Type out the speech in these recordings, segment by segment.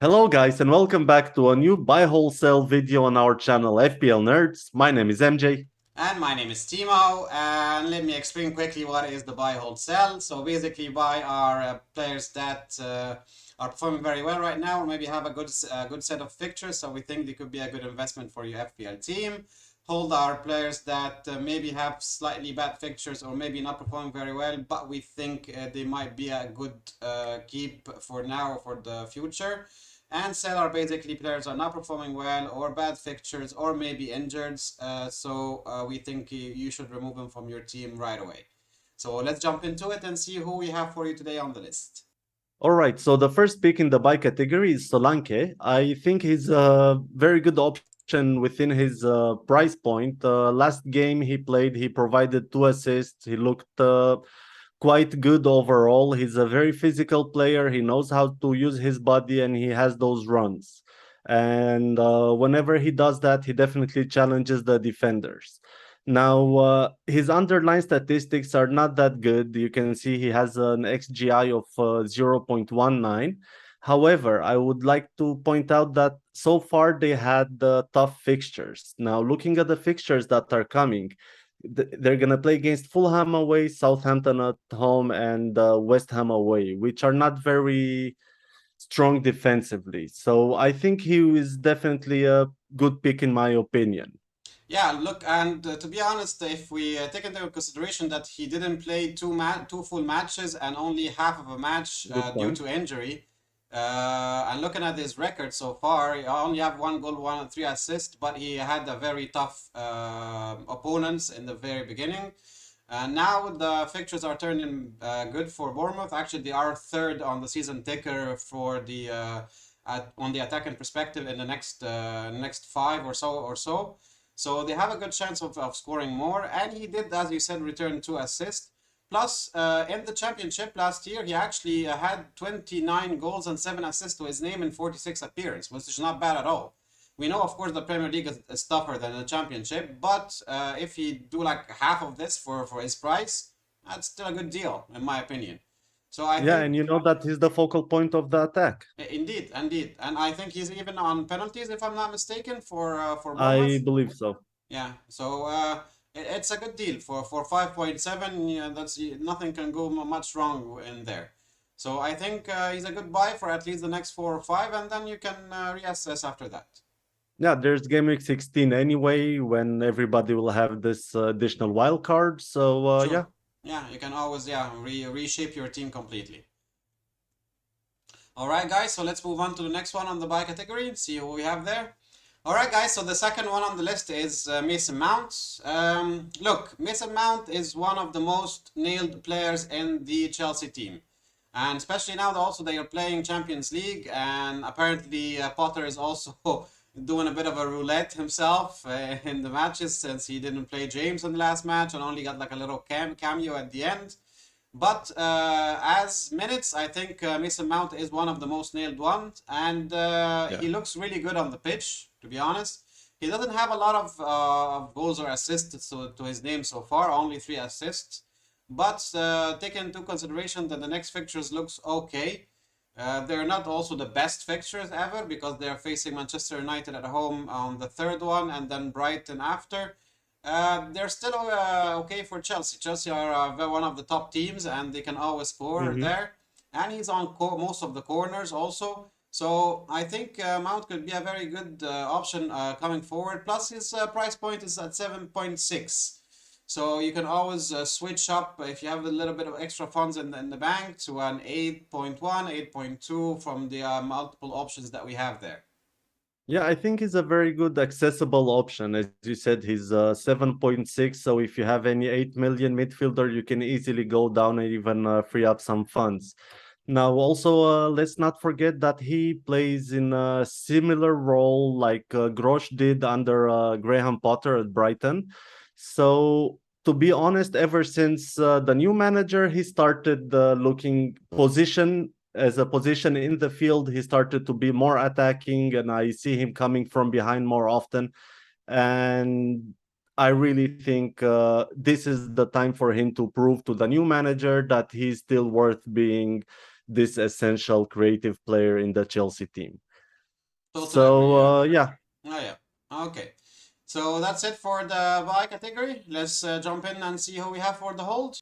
Hello guys and welcome back to a new buy wholesale video on our channel FPL Nerds. My name is MJ. And my name is Timo, and let me explain quickly what is the buy, hold, sell. So basically, buy are players that are performing very well right now, or maybe have a good set of fixtures. So we think they could be a good investment for your FPL team. Hold are players that maybe have slightly bad fixtures, or maybe not performing very well, but we think they might be a good keep for now or for the future. And sell are basically players are not performing well or bad fixtures or maybe injured. So we think you should remove them from your team right away. So let's jump into it and see who we have for you today on the list. All right, so the first pick in the buy category is Solanke. I think he's a very good option within his price point. Last game he played, he provided 2 assists. He looked quite good overall. He's a very physical player. He knows how to use his body and he has those runs. And whenever he does that, he definitely challenges the defenders. Now, his underlying statistics are not that good. You can see he has an XGI of 0.19. However, I would like to point out that so far they had tough fixtures. Now, looking at the fixtures that are coming, they're going to play against Fulham away, Southampton at home, and West Ham away, which are not very strong defensively. So I think he is definitely a good pick in my opinion. Yeah, look, and to be honest, if we take into consideration that he didn't play two full matches and only half of a match Good due point. to injury, and looking at his record so far, he only have one goal, one three assists, but he had a very tough opponents in the very beginning. Now the fixtures are turning good for Bournemouth. Actually, they are third on the season ticker for the on the attacking perspective in the next five or so. So they have a good chance of scoring more. And he did, as you said, return 2 assists. Plus, in the championship last year, he actually had 29 goals and 7 assists to his name in 46 appearances, which is not bad at all. We know, of course, the Premier League is tougher than the Championship, but if he do like half of this for his price, that's still a good deal, in my opinion. So I Yeah, think, and you know that he's the focal point of the attack. indeed, and I think he's even on penalties, if I'm not mistaken, for I Bournemouth. believe so. Yeah, so it's a good deal for 5.7. Yeah, that's nothing can go much wrong in there. So I think he's a good buy for at least the next 4 or 5, and then you can reassess after that. Yeah, there's game week 16 anyway, when everybody will have this additional wild card. So yeah. Sure. Yeah, you can always reshape your team completely. All right, guys. So let's move on to the next one on the buy category and see who we have there. All right, guys. So the second one on the list is Mason Mount. Look, Mason Mount is one of the most nailed players in the Chelsea team, and especially now that also they are playing Champions League, and apparently Potter is also doing a bit of a roulette himself in the matches since he didn't play James in the last match and only got like a little cameo at the end. But as minutes, I think Mason Mount is one of the most nailed ones, and Yeah. he looks really good on the pitch, to be honest. He doesn't have a lot of goals or assists to his name so far, only 3 assists. But take into consideration that the next fixtures looks okay. They're not also the best fixtures ever because they're facing Manchester United at home on the third one and then Brighton after. They're still okay for Chelsea. Chelsea are one of the top teams and they can always score Hmm. there. And he's on most of the corners also. So I think Mount could be a very good option coming forward. Plus his price point is at 7.6. So you can always switch up if you have a little bit of extra funds in the bank to an 8.1, 8.2 from the multiple options that we have there. Yeah, I think he's a very good accessible option. As you said, he's 7.6. So if you have any 8 million midfielder, you can easily go down and even free up some funds. Now, also, let's not forget that he plays in a similar role like Grosh did under Graham Potter at Brighton. So, to be honest, ever since the new manager, he started looking position as a position in the field. He started to be more attacking, and I see him coming from behind more often. And I really think this is the time for him to prove to the new manager that he's still worth being this essential creative player in the Chelsea team. Totally agree. So Yeah. yeah. Oh yeah. Okay. So that's it for the buy category. Let's jump in and see who we have for the hold.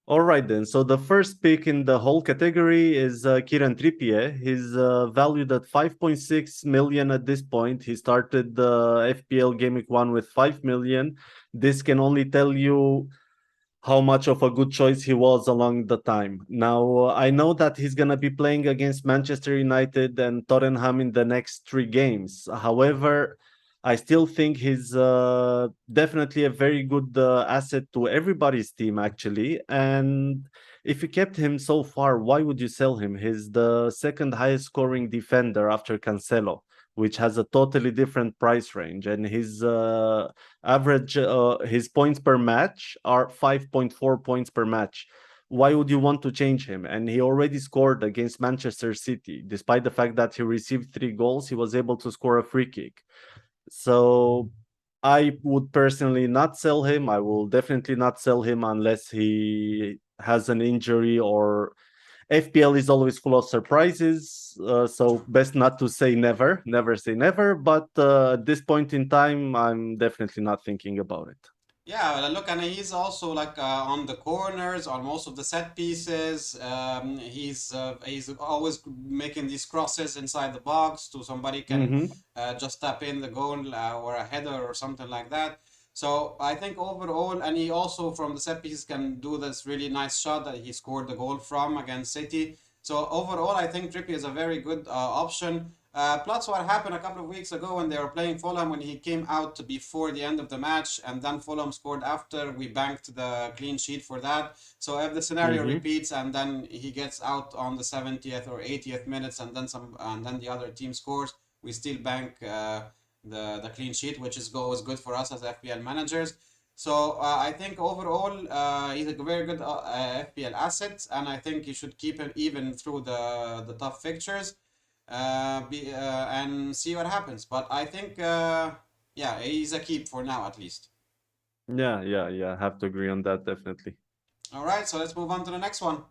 All right then. So the first pick in the whole category is Kieran Trippier. He's valued at 5.6 million at this point. He started the FPL Game Week 1 with 5 million. This can only tell you how much of a good choice he was along the time. Now, I know that he's going to be playing against Manchester United and Tottenham in the next three games. However, I still think he's definitely a very good asset to everybody's team, actually. And if you kept him so far, why would you sell him? He's the second highest scoring defender after Cancelo, which has a totally different price range. And his average his points per match are 5.4 points per match. Why would you want to change him? And he already scored against Manchester City. Despite the fact that he received 3 goals, he was able to score a free kick. So I would personally not sell him. I will definitely not sell him unless he has an injury, or FPL is always full of surprises. So True. best not to say never, never say never. But at this point in time, I'm definitely not thinking about it. Yeah, look, and he's also like on the corners, on most of the set pieces. He's always making these crosses inside the box to somebody can Mm-hmm. just tap in the goal or a header or something like that. So I think overall, and he also from the set pieces can do this really nice shot that he scored the goal from against City. So overall, I think Trippier is a very good option. Plus, what happened a couple of weeks ago when they were playing Fulham, when he came out before the end of the match, and then Fulham scored after, we banked the clean sheet for that. So if the scenario Mm-hmm. repeats and then he gets out on the 70th or 80th minutes, and then some, and then the other team scores, we still bank the clean sheet, which is always good for us as FPL managers. So I think overall he's a very good FPL asset, and I think you should keep him even through the tough fixtures and see what happens. But I think, yeah, he's a keep for now at least. Yeah, yeah, yeah. I have to agree on that, definitely. All right, so let's move on to the next one.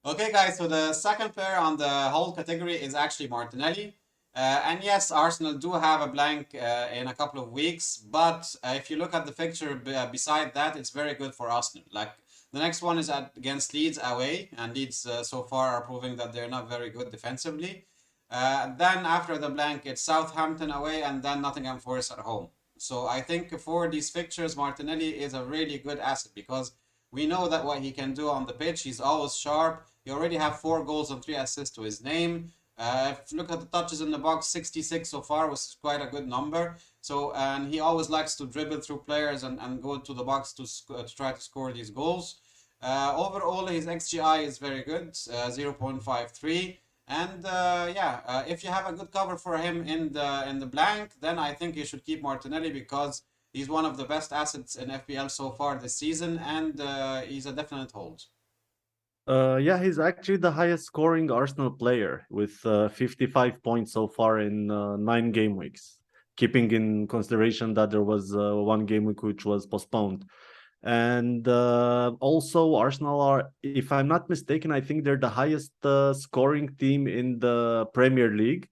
Okay, guys, so the second player on the whole category is actually Martinelli. And yes, Arsenal do have a blank in a couple of weeks, but if you look at the fixture beside that, it's very good for Arsenal. Like the next one is against Leeds away, and Leeds so far are proving that they're not very good defensively. Then after the blank, it's Southampton away, and then Nottingham Forest at home. So I think for these fixtures, Martinelli is a really good asset because we know that what he can do on the pitch. He's always sharp. He already have 4 goals and 3 assists to his name. If you look at the touches in the box, 66 so far, was quite a good number. So, and he always likes to dribble through players and go to the box to try to score these goals. Overall, his XGI is very good, 0.53. And yeah, if you have a good cover for him in the blank, then I think you should keep Martinelli because he's one of the best assets in FPL so far this season, and he's a definite hold. Yeah, he's actually the highest scoring Arsenal player with 55 points so far in 9 game weeks, keeping in consideration that there was one game week which was postponed. And also, Arsenal are, if I'm not mistaken, I think they're the highest scoring team in the Premier League.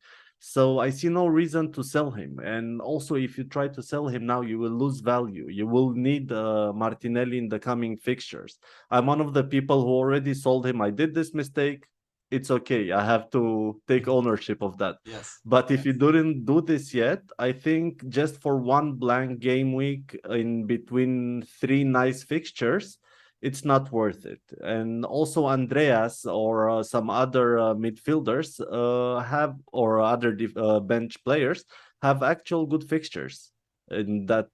So I see no reason to sell him. And also, if you try to sell him now, you will lose value. You will need Martinelli in the coming fixtures. I'm one of the people who already sold him. I did this mistake. It's okay. I have to take ownership of that. Yes. But if you didn't do this yet, I think just for one blank game week in between three nice fixtures, it's not worth it. And also, Andreas or some other midfielders have, or other bench players have actual good fixtures in that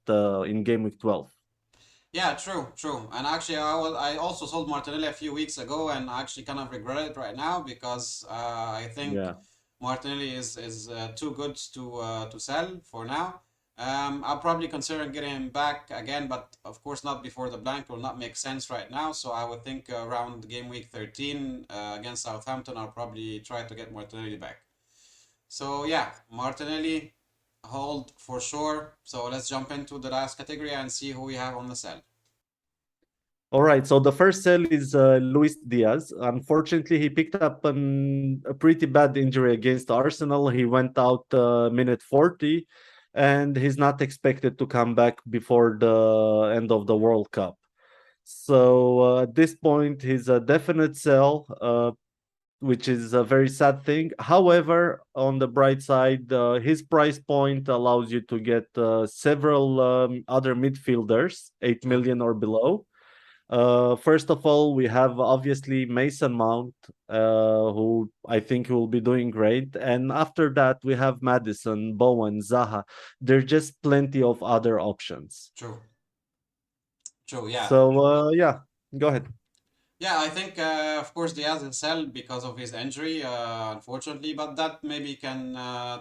in game week 12. Yeah, true, true. And actually, I also sold Martinelli a few weeks ago, and I actually kind of regret it right now because I think Yeah. Martinelli is too good to sell for now. I'll probably consider getting him back again, but of course not before the blank. Will not make sense right now. So I would think around game week 13 against Southampton, I'll probably try to get Martinelli back. So yeah, Martinelli hold for sure. So let's jump into the last category and see who we have on the sell. All right, so the first sell is Luis Diaz. Unfortunately, he picked up a pretty bad injury against Arsenal. He went out minute 40, and he's not expected to come back before the end of the World Cup. So at this point, he's a definite sell, which is a very sad thing. However, on the bright side, his price point allows you to get several other midfielders, 8 True. million or below. First of all, we have obviously Mason Mount, who I think will be doing great. And after that, we have Madison, Bowen, Zaha. There's just plenty of other options. True. True. Yeah. So, yeah, go ahead. Yeah, I think, of course, Diaz is sell because of his injury, unfortunately, but that maybe can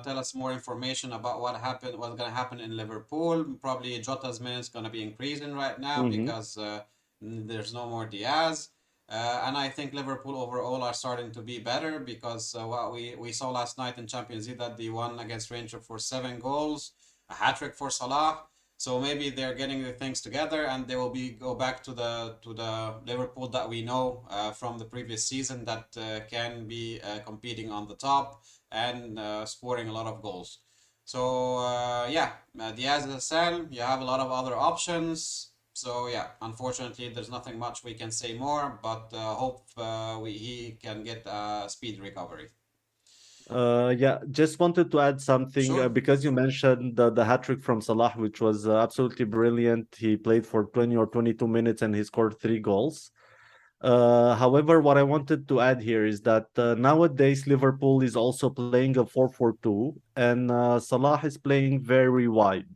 tell us more information about what's going to happen in Liverpool. Probably Jota's minutes going to be increasing right now Hmm. because there's no more Diaz. And I think Liverpool overall are starting to be better because what we saw last night in Champions League that they won against Rangers for 7 goals, a hat trick for Salah. So maybe they're getting the things together, and they will be go back to the Liverpool that we know from the previous season that can be competing on the top and scoring a lot of goals. So yeah, Diaz is a sell. You have a lot of other options. So yeah, unfortunately, there's nothing much we can say more, but hope he can get a speed recovery. Yeah, just wanted to add something Sure. because you mentioned the hat trick from Salah, which was absolutely brilliant. He played for 20 or 22 minutes and he scored 3 goals. However, what I wanted to add here is that nowadays Liverpool is also playing a 4-4-2, and Salah is playing very wide.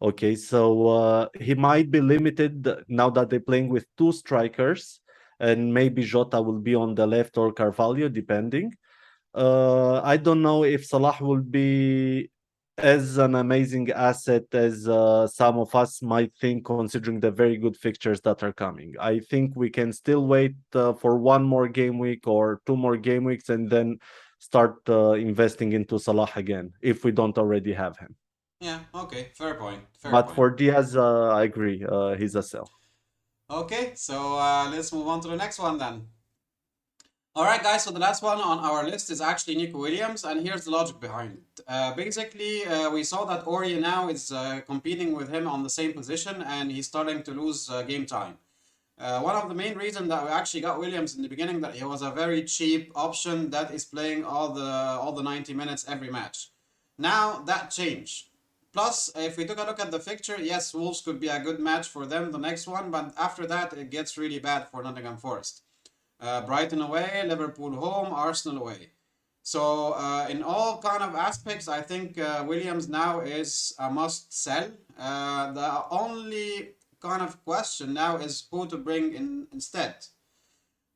Okay, so he might be limited now that they're playing with two strikers, and maybe Jota will be on the left or Carvalho, depending. I don't know if Salah will be as an amazing asset as some of us might think, considering the very good fixtures that are coming. I think we can still wait for one more game week or two more game weeks and then start investing into Salah again if we don't already have him. Yeah. Okay. Fair point. Fair But point. for Diaz, I agree. He's a sell. Okay. So let's move on to the next one then. All right, guys. So the last one on our list is actually Nico Williams, and here's the logic behind it. Basically, we saw that Ori now is competing with him on the same position, and he's starting to lose game time. One of the main reasons that we actually got Williams in the beginning that he was a very cheap option that is playing all the 90 minutes every match. Now that changed. Plus, if we took a look at the fixture, yes, Wolves could be a good match for them, the next one, but after that it gets really bad for Nottingham Forest. Brighton away, Liverpool home, Arsenal away. So in all kind of aspects, I think Williams now is a must sell. The only kind of question now is who to bring in instead.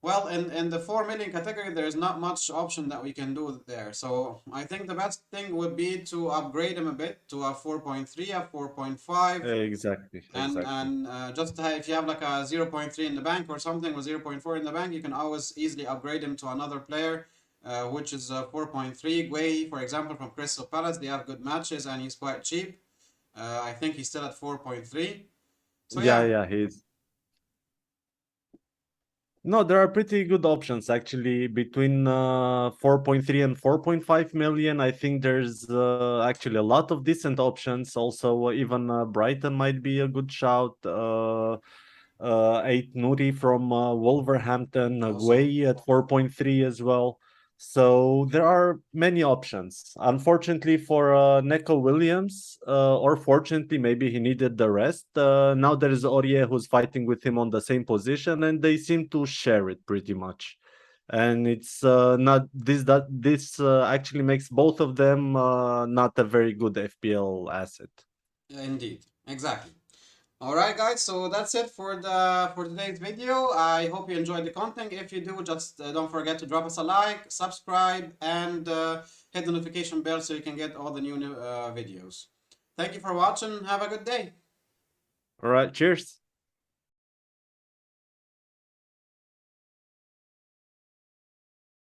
Well, in the 4 million category, there is not much option that we can do there. So I think the best thing would be to upgrade him a bit to a 4.3, a 4.5, Exactly, exactly. and just if you have like a zero point 0.3 in the bank or something or 0.4 in the bank, you can always easily upgrade him to another player, which is 4.3. Guay, for example, from Crystal Palace, they have good matches and he's quite cheap. I think he's still at 4.3. So Yeah, yeah, yeah, he's no, there are pretty good options actually between 4.3 and 4.5 million. I think there's actually a lot of decent options. Also, even Brighton might be a good shout. 8 Nuri from Wolverhampton, also. Guay at 4.3 as well. So there are many options. Unfortunately for Neco Williams, or fortunately, maybe he needed the rest. Now there is Aurier who's fighting with him on the same position, and they seem to share it pretty much. And it's not this that this actually makes both of them not a very good FPL asset. Indeed, exactly. All right, guys. So that's it for today's video. I hope you enjoyed the content. If you do, just don't forget to drop us a like, subscribe, and hit the notification bell so you can get all the new videos. Thank you for watching. Have a good day. All right, cheers.